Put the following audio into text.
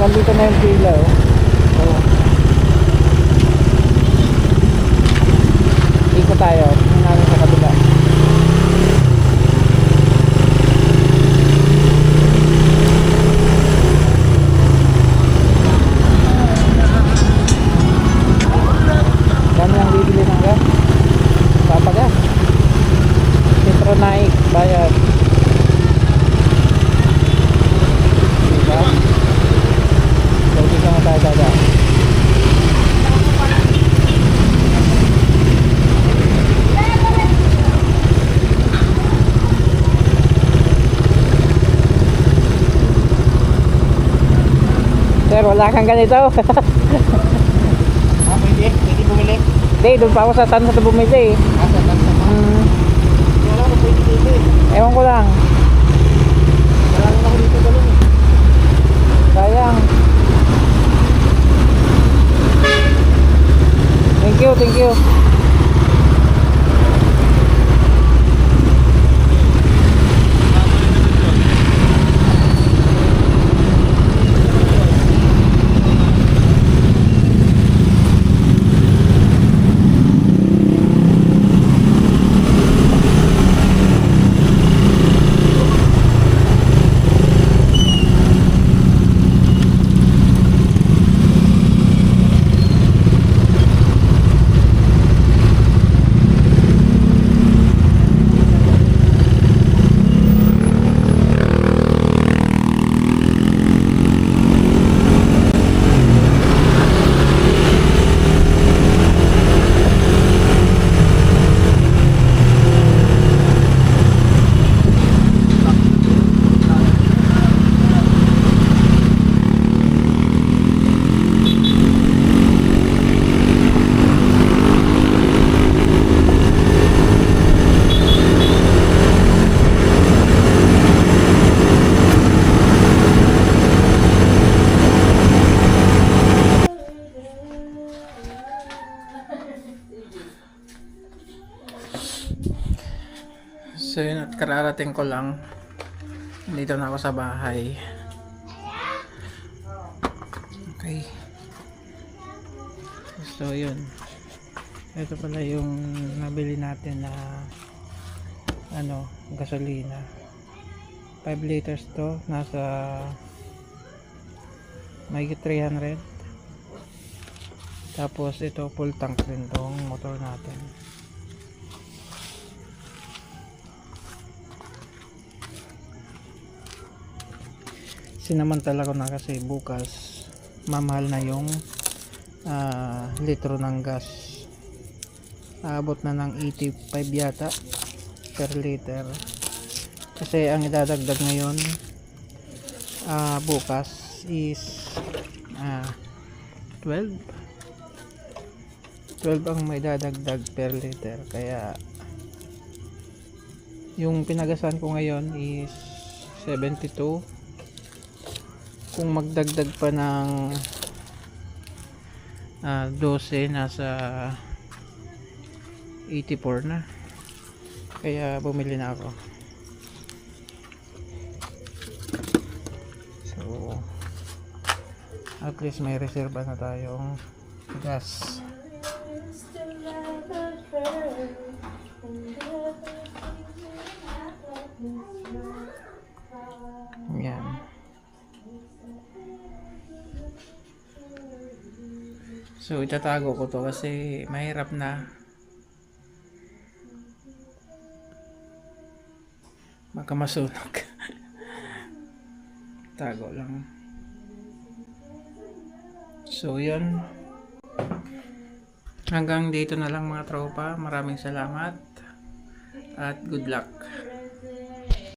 hanggang dito na yung pila, oh. Oh. Ikot tayo. Tingnan namin sa kabila. Dami lang bibili ng gas. Papagas. Citronaik. Bayad. Diba? So, dito na tayo dada. Sir, wala kang ganito. Pwede? Pwede bumili? Hindi, doon pa ako sa tansa na bumili. Sa tansa mo? Wala ko pwede dito eh. Ewan ko lang. Wala rin ako dito galon eh. Sayang. Thank you, thank you. So yun, at kararating ko lang. Dito na ako sa bahay. Okay. So yun. Ito pala yung nabili natin na gasolina. 5 liters to. Nasa mahigit 300. Tapos ito full tank din tong motor natin. Sinamantala ko na kasi bukas mamahal na yung litro ng gas. Aabot na ng 85 yata per liter. Kasi ang idadagdag ngayon bukas is 12 ang may dadagdag per liter. Kaya yung pinagasan ko ngayon is 72. Kung magdagdag pa ng 12, nasa 84 na. Kaya bumili na ako. So at least may reserva na tayong gas. Yan. So itatago ko to kasi mahirap na baka masunog. Tago lang. So yun, hanggang dito na lang mga tropa. Maraming salamat at good luck.